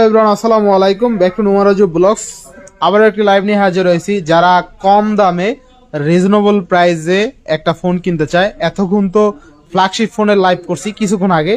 Everyone আসসালামু আলাইকুম, back to নুমারাজু blogs. আবার একটি লাইভ নিয়ে হাজির হয়েছি। যারা কম দামে রিজনেবল প্রাইসে একটা ফোন কিনতে চায়, এতক্ষণ তো ফ্ল্যাগশিপ ফোনের লাইভ করছি কিছুক্ষণ আগে,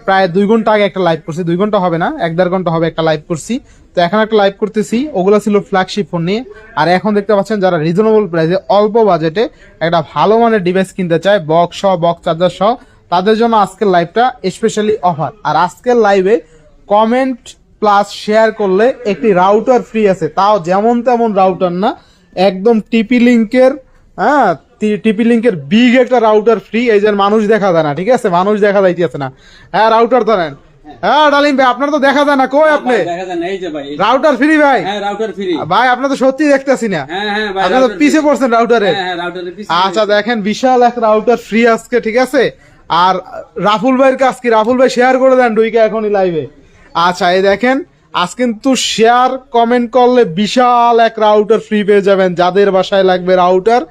প্রায় 2 ঘন্টা আগে একটা লাইভ করছি। 2 ঘন্টা হবে না, 1.5 ঘন্টা হবে একটা লাইভ করছি। তো এখন একটা লাইভ করতেছি, ওগুলো ছিল ফ্ল্যাগশিপ ফোন নিয়ে। আর এখন দেখতে পাচ্ছেন যারা রিজনেবল প্রাইসে অল্প বাজেটে একটা ভালো মানের ডিভাইস কিনতে চায়, বক্স সহ, বক্স চার্জার সহ, তাদের জন্য আজকের লাইভটা স্পেশালি অফার। আর আজকের লাইভে কমেন্ট প্লাস শেয়ার করলে একটি রাউটার ফ্রি আছে, তাও যেমন তেমন রাউটার না, একদম টিপি লিঙ্কের, হ্যাঁ টিপি লিঙ্কের বিগ একটা রাউটার ফ্রি। এই যে মানুষ দেখা যায় না, ঠিক আছে, মানুষ দেখা যাইতেছে না। হ্যাঁ রাউটার ধরেন। হ্যাঁ ডালিম ভাই, আপনার তো দেখা যায় না, কই আপনি? রাউটার ফ্রি ভাই। ভাই আপনার তো সত্যি দেখতেছি না, আপনি তো পিছে পড়ছেন রাউটারে। আচ্ছা দেখেন, বিশাল এক রাউটার ফ্রি আজকে, ঠিক আছে। আর রাফুল ভাইয়ের কাজ কি, রাফুল ভাই শেয়ার করে দেন ডুইকে এখনই লাইভে। আচ্ছা এই দেখেন, আজ কিন্তু শেয়ার কমেন্ট করলে বিশাল এক রাউটার ফ্রি পেয়ে যাবেন। যাদের বাসায় লাগবে রাউটার,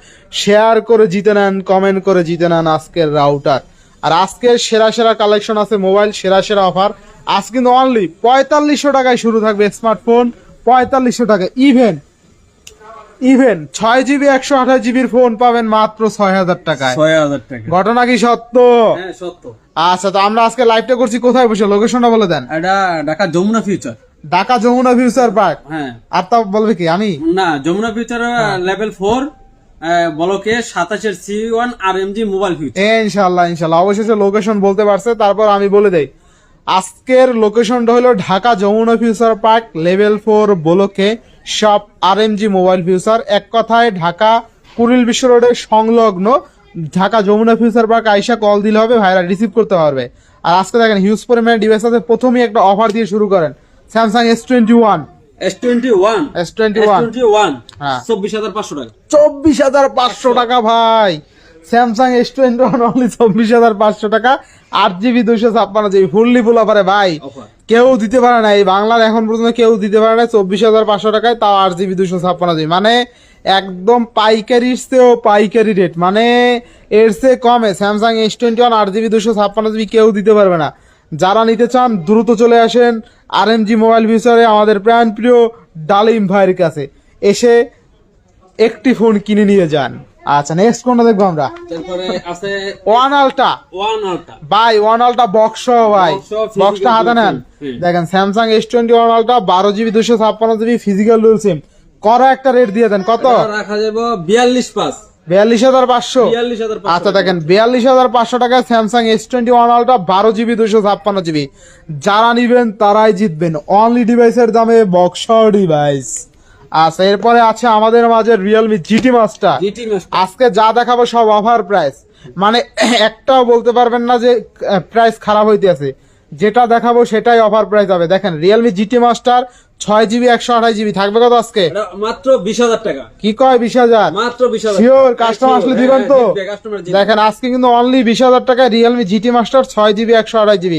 শেয়ার করে জিতে নেন, কমেন্ট করে জিতে নেন আজকের রাউটার। আর আজকের সেরা সেরা কালেকশন আছে, মোবাইল সেরা সেরা অফার। আজ কিন্তু অনলি 4500 টাকায় শুরু থাকবে স্মার্টফোন, 4500 টাকা। ইভেন 6GB 128GB ফোন পাবেন মাত্র 6000 টাকায়। 6000 টাকা। ঘটনা কি সত্য? হ্যাঁ সত্য। আচ্ছা, তো আমরা আজকে লাইভটা করছি কোথায় বসে, লোকেশনটা বলে দেন। এটা Dhaka Jamuna future. Dhaka Jamuna future park. হ্যাঁ। আর তা বলবে কি আমি? না, যমুনা ফিউচার লেভেল 4 ব্লকে 27 C1 RMG মোবাইল ফিউচার। ইনশাআল্লাহ ইনশাআল্লাহ অবশেষে লোকেশন বলতে পারছে। তারপর আমি বলে দেই, আজকের লোকেশনটা হলো Dhaka Jamuna future park level 4 ব্লকে শপ RMG মোবাইল ফিউচার। এক কথায় ঢাকা কুড়িল বিশ্ব রোডের সংলগ্ন ঢাকা যমুনা ফিউচার পার্ক আইসা কল দিলে হবে, ভাইরা রিসিভ করতে পারবে। আর আজকে দেখেন হিউজ পরিমাণে ডিভাইস আছে। প্রথমেই একটা অফার দিয়ে শুরু করেন, স্যামসাং S21 হ্যাঁ 24500 টাকা। 24500 টাকা ভাই। স্যামসাং S21 অনলি 24500 টাকা, 8GB 256GB ফুললি ফুল অফারে ভাই। কেউ দিতে পারে না, এই বাংলার এখন পর্যন্ত কেউ দিতে পারে না 24500 টাকায়, তাও 8GB 256GB। মানে একদম পাইকারির চেয়েও পাইকারি রেট, মানে এর চেয়ে কমে স্যামসাং S21 8GB 256GB কেউ দিতে পারবে না। যারা নিতে চান দ্রুত চলে আসেন RMG মোবাইল ফিউচারে, আমাদের প্রাণ প্রিয় ডালিম ভাইয়ের কাছে এসে একটি ফোন কিনে নিয়ে যান। আচ্ছা নেক্সট কোনটা দেখবো আমরা? তারপরে আছে ওয়ান আলট্রা ভাই, ওয়ান আলট্রা বক্স ভাই, বক্সটা হাতে নেন। দেখেন Samsung S21 ultra 12GB 256GB physical dual SIM. করা একটা রেট দিয়ে দেন, কত রাখা যাবে? 42500। আচ্ছা দেখেন 42500 টাকায় Samsung S21 ultra 12GB 256GB। যারা নিবেন তারাই জিতবেন, অনলি ডিভাইসের দামে বক্স ডিভাইস। আচ্ছা এরপরে আছে আমাদের মাঝে রিয়েলমি জিটি মাস্টার। আজকে যা দেখাবো সব অফার প্রাইস, মানে একটাও বলতে পারবেন না যে প্রাইস খারাপ হইতে আছে। যেটা দেখাবো সেটাই অফার প্রাইস হবে। দেখেন Realme GT master 6GB 128GB থাকবে কত আজকে? মাত্র 20000 টাকা। কি কয় 20000? মাত্র 20000। শিওর কাস্টমার আসলে দিবেন তো? দেখেন আজকে কিন্তু অনলি 20000 টাকায় Realme GT master 6GB 128GB।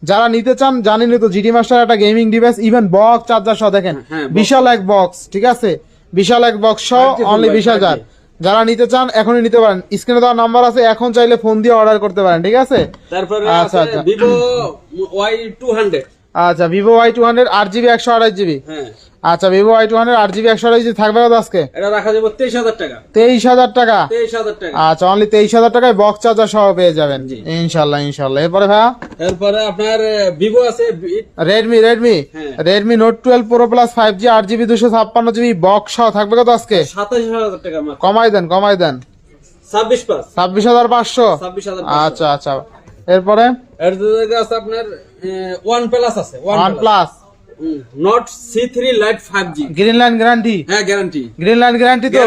যারা নিতে চান জানেনই তো, জিটি মাস্টার একটা gaming device, even box charger সহ। দেখেন বিশাল এক বক্স, ঠিক আছে, বিশাল এক বক্স সহ অনলি 20000। যারা নিতে চান এখনই নিতে পারেন, স্ক্রিনে দেওয়া নাম্বার আছে, এখন চাইলে ফোন দিয়ে অর্ডার করতে পারেন, ঠিক আছে। তারপরে আছে Vivo Y200। আচ্ছা Vivo Y200 8GB 128GB। হ্যাঁ আচ্ছা Vivo Y200 8GB 128GB থাকবে কত আজকে? এটা রাখা যাবে 23000 টাকা। 23000 টাকা। 23000 টাকা। আচ্ছা অনলি 23000 টাকায় বক্স চার্জার সহ পেয়ে যাবেন ইনশাআল্লাহ ইনশাআল্লাহ। এরপরে ভাইয়া এরপরে আপনার Vivo আছে Redmi Note 12 Pro Plus 5G 8GB 256GB box সহ থাকবে কত আজকে? 27000 টাকা মাত্র। কমাই দেন 26500। আচ্ছা আচ্ছা এরপরে এর দিকে আছে আপনার OnePlus আছে। OnePlus Note C3 Lite 5G green line guarantee. হ্যাঁ গ্যারান্টি। গ্রিন লাইন গ্যারান্টি তো?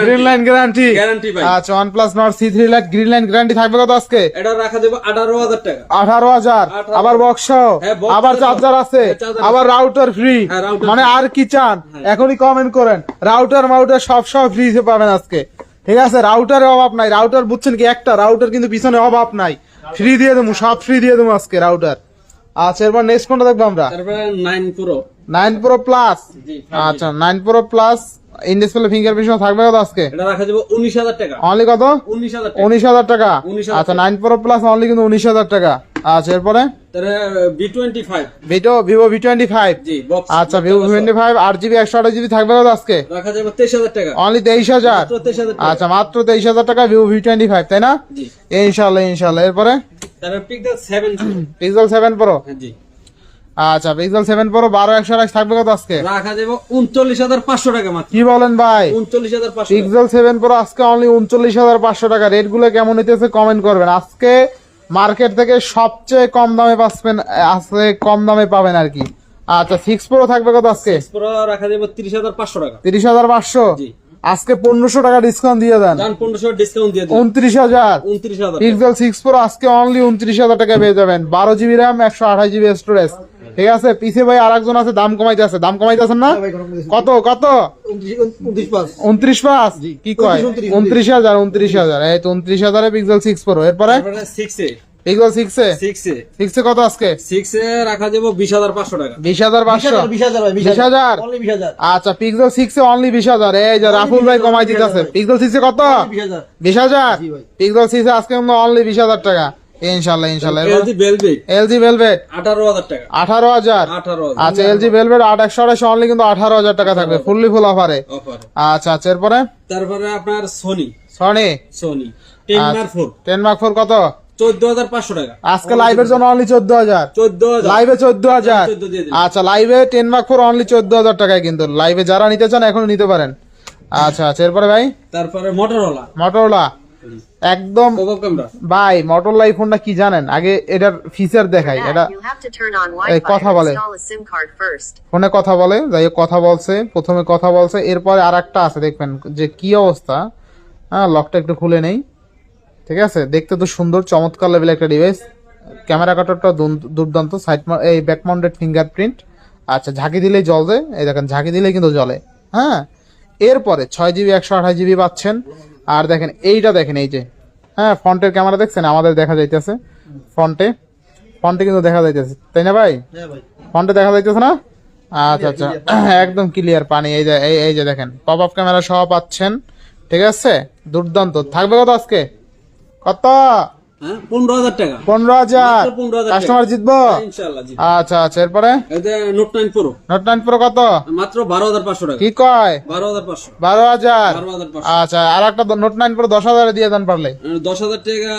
গ্রিন লাইন গ্যারান্টি ভাই। আচ্ছা OnePlus Note C3 Lite green line guarantee থাকবে কত আজকে? এটা রাখা যাবে 18000 টাকা। 18000 আবার বক্স সহ, আবার চার্জার আছে, আবার রাউটার ফ্রি, মানে আর কি চান? এখনই কমেন্ট করেন, রাউটার মাউটার সব ফ্রি পাবেন আজকে, ঠিক আছে। রাউটারের অভাব নাই, রাউটার বুঝছেন কি, একটা রাউটার কিন্তু পিছনে অভাব নাই, ফ্রি দিয়ে দেবো, সব ফ্রি দিয়ে দেবো আজকে রাউটার। আচ্ছা এরপর নেক্সট কোনটা দেখবো আমরা? তারপরে 9 Pro Plus। আচ্ছা 9 Pro Plus in display fingerprint থাকবে কত আজকে? এটা রাখা যাবে 19000 টাকা। অনলি কত? 19000 টাকা। 19000 টাকা। আচ্ছা 9 Pro Plus অনলি কিন্তু 19000 টাকা। আচ্ছা এরপরে তাহলে V25 ভিভো V25 জি বক্স আচ্ছা ভিভো V25 8GB 128GB থাকবে কত আজকে? রাখা যাবে 23000 টাকা, অনলি 23000। মাত্র 23000 টাকা। আচ্ছা মাত্র 23000 টাকা ভিভো V25 তাই না? জি ইনশাআল্লাহ এরপরে তাহলে পিক্সেল 7 পিক্সেল 7 প্রো। জি আচ্ছা পিক্সেল 7 প্রো 12128 থাকবে কত আজকে? রাখা যাবে 39500 টাকা মাত্র। কি বলেন ভাই? 39500 পিক্সেল 7 প্রো আজকে অনলি 39500 টাকা। রেট গুলো কেমন হইতেছে কমেন্ট করবেন। আজকে মার্কেট থেকে সবচেয়ে কম দামে পাচ্ছেন, আজকে কম দামে পাবেন আর কি। আচ্ছা 6 প্রো থাকবে কত আজকে? পুরো রাখা যাবে 30500 টাকা। 30500 জি আজকে 1500 টাকা ডিসকাউন্ট দিয়ে দেন। জান 1500 ডিসকাউন্ট দিয়ে দিন 29000। 29000 পিক্সেল 6 প্রো আজকে অনলি 29000 টাকা পেয়ে যাবেন। 12GB RAM 128GB storage. ঠিক আছে পিছে ভাই আরেকজন আছে দাম কমাইতেছে, দাম কমাইতেছেন না? কত কত? 29.5 কি কয়? 29000 এই তো 29000 এ পিক্সেল 6 প্রো। এরপরে তারপরে 6 এ পিক্সেল 6 এ 6 এ কত আজকে? 6 এ রাখা যাবে 20500 টাকা। 20500 20000 আচ্ছা পিক্সেল 6 এ অনলি 20000। এই যে রাফুল ভাই কমাই দিতেছে। পিক্সেল 6 এ কত? 20000 পিক্সেল 6 এ আজকে অনলি 20000 টাকা। ইনশাআল্লাহ LG Velvet এলজি ভেলভেট 18000 টাকা। 18000 18000 আচ্ছা এলজি ভেলভেট 8128 অনলি কিন্তু 18000 টাকা থাকবে ফুললি ফুল অফারে। অফার। আচ্ছা আচ্ছা এরপরে তারপরে আপনার সনি সনি 10 Mark 4 10 মার্ক 4 কত? 14500 টাকা। আজকে লাইভের জন্য অনলি 14000। 14000 লাইভে 14000 14 দিয়ে দিন। আচ্ছা লাইভে 10 মার্ক 4 অনলি 14000 টাকায় কিন্তু লাইভে যারা নিতে চান এখন নিতে পারেন। আচ্ছা আচ্ছা এরপরে ভাই তারপরে মোটরোলা একদম পপআপ ক্যামেরা ভাই মোটরোলা এই ফোনটা কি জানেন? আগে এটার ফিচার দেখাই। এটা এই কথা বলে ফোনে কথা বলে, যাই হোক কথা বলছে, প্রথমে কথা বলছে, এরপরে আরেকটা আছে দেখবেন যে কি অবস্থা। হ্যাঁ লকটা একটু খুলে নেই। ঠিক আছে দেখতে তো সুন্দর চমৎকার লেভেল একটা ডিভাইস। ক্যামেরা কাটারটা দুর্দান্ত, সাইড এই ব্যাক মাউন্টেড ফিঙ্গারপ্রিন্ট। আচ্ছা ঝাঁকি দিলেই জ্বলবে, এই দেখেন ঝাঁকি দিলেই কিন্তু জ্বলে। হ্যাঁ এরপরে 6GB 128GB পাচ্ছেন। আর দেখেন এইটা দেখেন এই যে হ্যাঁ ফ্রন্টের ক্যামেরা দেখছেন আমাদের দেখা যাইতেছে, ফ্রন্টে কিন্তু দেখা যাইতেছে তাই না ভাই? ফ্রন্টে দেখা যাইতেছে না? আচ্ছা আচ্ছা একদম ক্লিয়ার পানি। এই যে এই যে দেখেন পপ আপ ক্যামেরা সহ পাচ্ছেন। ঠিক আছে দুর্দান্ত থাকবে কত আজকে? কত? হ্যাঁ 15000 টাকা। 15000 মাত্র 15000 কাস্টমার জিতবো ইনশাআল্লাহ জি। আচ্ছা আচ্ছা এরপরে এটা নোট 9 প্রো কত? মাত্র 12500 টাকা। কি কয়? 12500 12000 আচ্ছা আর একটা নোট 9 প্রো 10000 দিয়ে দেন পারলে। 10000 টাকা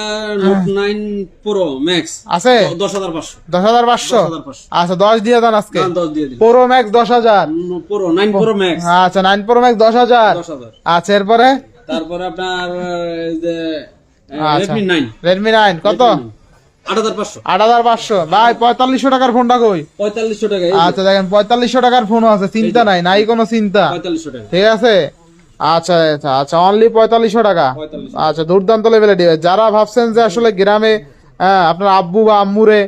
নোট 9 প্রো ম্যাক্স আছে 10500 10500 আচ্ছা 10 দিয়ে দেন আজকে। 10 দিয়ে দিন। Pro max 10000 pro 9 pro max আচ্ছা 9 প্রো ম্যাক্স 10000 আচ্ছা এরপরে তারপরে আপনার এই যে আচ্ছা Redmi 9 কত? 8500 ভাই 4500 টাকার ফোনটা কই? 4500 টাকা। আচ্ছা দেখেন 4500 টাকার ফোনও আছে, চিন্তা নাই কোনো চিন্তা। 4500 টাকা ঠিক আছে আচ্ছা আচ্ছা আচ্ছা অনলি 4500 টাকা। 4500 আচ্ছা দুর্দান্ত লেভেলের ডিভাইস। যারা ভাবছেন যে আসলে গ্রামে আপনার আব্বু বা আম্মুরে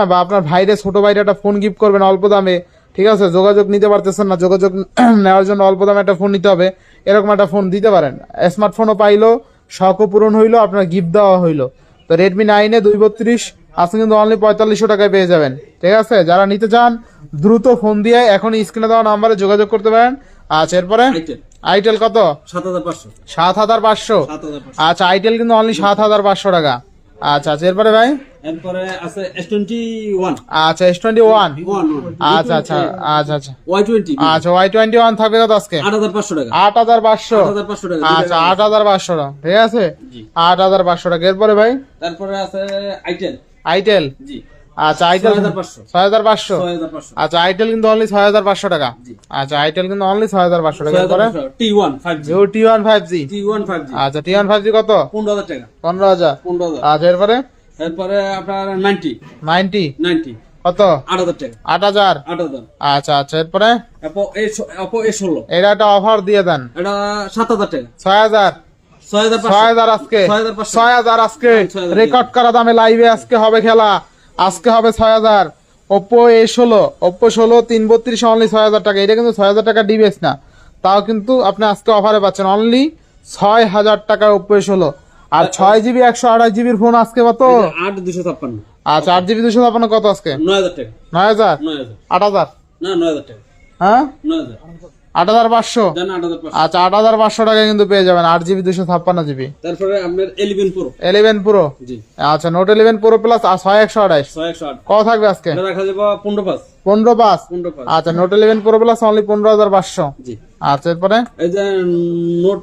বা আপনার ভাইরে ছোট ভাইরে একটা ফোন গিফট করবেন অল্প দামে, ঠিক আছে যোগাযোগ নিতে পারতেছেন না, যোগাযোগ নেওয়ার জন্য অল্প দামে একটা ফোন নিতে হবে, এরকম একটা ফোন দিতে পারেন। স্মার্টফোনও পাইলো, শখও পূরণ হইলো, আপনার গিফট দেওয়া হইলো। তো রেডমি 9 এ 232 আজকে কিন্তু অনলি 4500 টাকায় পেয়ে যাবেন। ঠিক আছে যারা নিতে চান দ্রুত ফোন দিয়ে এখন স্ক্রিনে দেওয়া নাম্বারে যোগাযোগ করতে পারেন। আচ্ছা এরপরে আইটেল কত? 7500 আচ্ছা আইটেল কিন্তু অনলি 7500 টাকা। আচ্ছা আচ্ছা এরপরে ভাই এরপরে আছে S21 আচ্ছা S21 আচ্ছা আচ্ছা আচ্ছা আচ্ছা Y20 আচ্ছা Y21 থাকবে কত আজকে? 8500 টাকা। 8500 টাকা আচ্ছা 8500 টাকা। ঠিক আছে 8500 টাকা। এরপরে ভাই তারপরে আছে আইটেল জি আচ্ছা আইটেল 6500 আচ্ছা আইটেল কিন্তু অনলি 6500 টাকা। জি আচ্ছা আইটেল কিন্তু অনলি 6500 টাকা। এরপরে T1 5G T1 5G আচ্ছা T1 5G কত? 15000 টাকা। 15000 আচ্ছা এরপরে আপনার 90 কত? 8000 টাকা। 8000 আচ্ছা আচ্ছা এরপরে Oppo A16 এটা একটা অফার দিয়ে দেন। এটা 7000 টাকা। 6000 আজকে 6000 আজকে রেকর্ড করা দামে লাইভে আজকে হবে খেলা। আজকে হবে 6000 Oppo A16 332 অনলি 6000 টাকা। এটা কিন্তু 6000 টাকা ডিভাইস না, তাও কিন্তু আপনি আজকে অফারে পাচ্ছেন অনলি 6000 টাকা Oppo A16। আর 6GB 128GB ফোন আজকে কত? 8256 আচ্ছা 8GB 256 কত আজকে? 9000 টাকা। 9000 9000 8000 না 9000 টাকা। হ্যাঁ 9000 8,500। দেন 8,500। আচ্ছা 8,500 টাকায় কিন্তু পেয়ে যাবেন 8GB 256GB। তারপরে আপনার 11 প্রো। 11 প্রো। জি আচ্ছা নোট 11 প্রো প্লাস 6128 6108। কত থাকবে আজকে? এটা রাখা যাবে 15,500। 15,500। 15,500। আচ্ছা নোট 11 প্রো প্লাস অনলি 15,500। জি আচ্ছা এরপরে এই যে নোট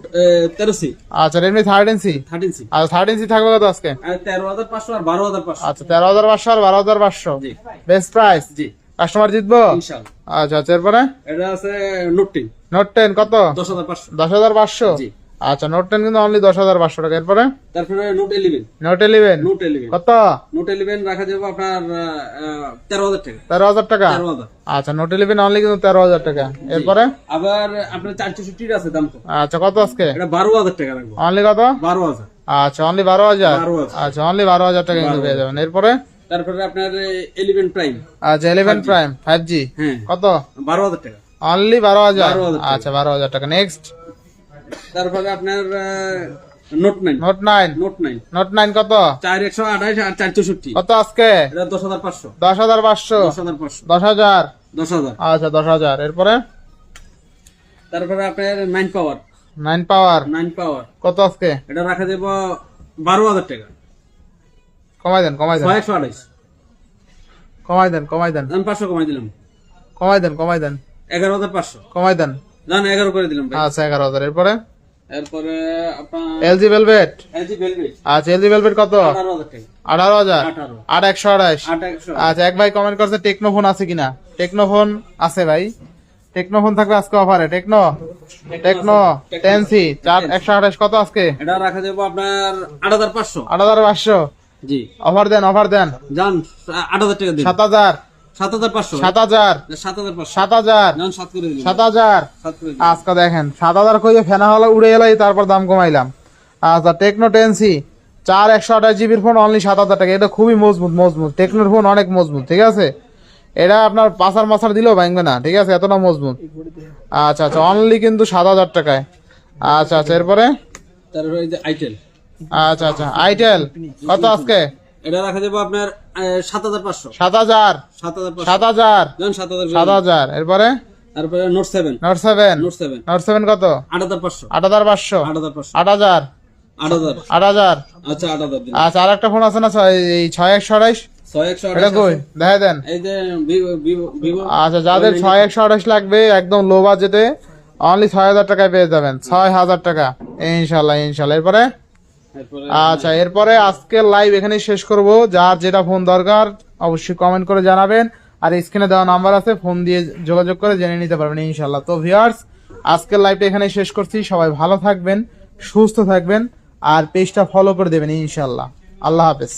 13C। আচ্ছা রেডমি 13C। 13C আচ্ছা 13C থাকবে কত আজকে? 13,500 আর 12,500। আচ্ছা 13,500 আর 12,500 জি বেস্ট প্রাইস। জি কাস্টমার জিতবো ইনশাআল্লাহ। আচ্ছা আচ্ছা এরপরে এটা আছে নোট 10। নোট 10 কত? 10,500। 10,500। জি আচ্ছা নোট 10 কিন্তু অনলি 10,500 টাকা। এরপরে তারপরে নোট 11। নোট 11 নোট 11 কত? নোট 11 রাখা যাবে আপনার 13,000 টাকা। 13,000 টাকা। 13,000। আচ্ছা নোট 11 অনলি কিন্তু 13,000 টাকা। এরপরে আবার আপনার 464 আছে দাম তো। আচ্ছা কত আজকে? এটা 12,000 টাকা রাখবো। অনলি কত? 12,000। আচ্ছা অনলি 12,000। 12,000। আচ্ছা অনলি 12,000 টাকা কিন্তু পেয়ে যাবেন। এরপরে তারপরে আপনার 11 প্রাইম। আচ্ছা 11 প্রাইম 5G হ্যাঁ কত? 12,000 টাকা। অনলি 12,000। 12,000 টাকা। আচ্ছা 12,000 টাকা। নেক্সট তারপরে আপনার নোট 9। নোট 9। নোট 9 নোট 9 কত? 4128 আর 464। কত আজকে? এটা 10,500। 10,500। 10,500। 10,000। 10,000। আচ্ছা 10,000। এরপরে তারপরে আপনার 9 পাওয়ার। 9 পাওয়ার 9 পাওয়ার কত আজকে? এটা রাখা যাব 12,000 টাকা। কমাই দেন কমাই দেন 628। কমাই দেন কমাই দেন আমি 500 কমাই দিলাম। কমাই দেন কমাই দেন 11,500। কমাই দেন। জান 11 করে দিলাম ভাই। আচ্ছা 11,000। এরপরে এরপরে আপনার LG ভেলভেট। LG velvet. আচ্ছা LG ভেলভেট কত? 18,000 টাকা। 18,000। 18। 8,128। 8,100। আচ্ছা এক ভাই কমেন্ট করছে টেকনো ফোন আছে কিনা? টেকনো ফোন আছে ভাই। টেকনো ফোন থাকবে আজকে অফারে। টেকনো 10C 4,128 কত আজকে? এটা রাখা যাব আপনার 8,500। 8,500। জি অফার দেন অফার দেন। জান 8,000 টাকা দিন। 7,000। 7,500। 7,000। 7,500। 7,000। জান 7 করে দিলাম। 7,000। 7 করে দিলাম। আজকে দেখেন 7,000 কইয়ে ফেনা হলো উড়ে এলাই তারপর দাম কমাইলাম। আচ্ছা techno 10C 4,128GB phone only 7,000 টাকা। এটা খুবই মজবুত মজবুত টেকনোর ফোন অনেক মজবুত ঠিক আছে। এটা আপনার পাসার মাসার দিলেও ভাঙবে না ঠিক আছে এতটা মজবুত। আচ্ছা আচ্ছা অনলি কিন্তু 7,000 টাকায়। আচ্ছা আচ্ছা এরপরে তারপরে এই যে আইটেল। আচ্ছা আচ্ছা আইটেল কত আজকে? এটা রাখা যাব আপনার 7,500। 7,000। 7,500। 7,000। জান 7,000। 7,000। এরপরে তারপরে নোট 7। নোট 7। নোট 7 নোট 7 কত? 8,500। 8,500। 8,500। 8,000। 8,000। 8,000। আচ্ছা 8,000 দিন। আচ্ছা আরেকটা ফোন আছে না এই 6,128 6,128 এটা কই দেখা দেন। এই যে ভিভো। আচ্ছা যাদের 6,128 লাগবে একদম লো বাজেটে অনলি 6,000 টাকায় পেয়ে যাবেন। 6,000 টাকা ইনশাল্লাহ ইনশাল্লাহ। এরপরে তারপরে আচ্ছা এরপরে আজকের লাইভ এখানেই শেষ করব। যার যেটা ফোন দরকার অবশ্যই কমেন্ট করে জানাবেন আর স্ক্রিনে দেওয়া নাম্বার আছে ফোন দিয়ে যোগাযোগ করে জেনে নিতে পারবেন ইনশাল্লাহ। তো ভিউয়ার্স আজকের লাইভটা এখানেই শেষ করছি। সবাই ভালো থাকবেন সুস্থ থাকবেন আর পেজটা ফলো করে দেবেন ইনশাল্লাহ। আল্লাহ হাফেজ।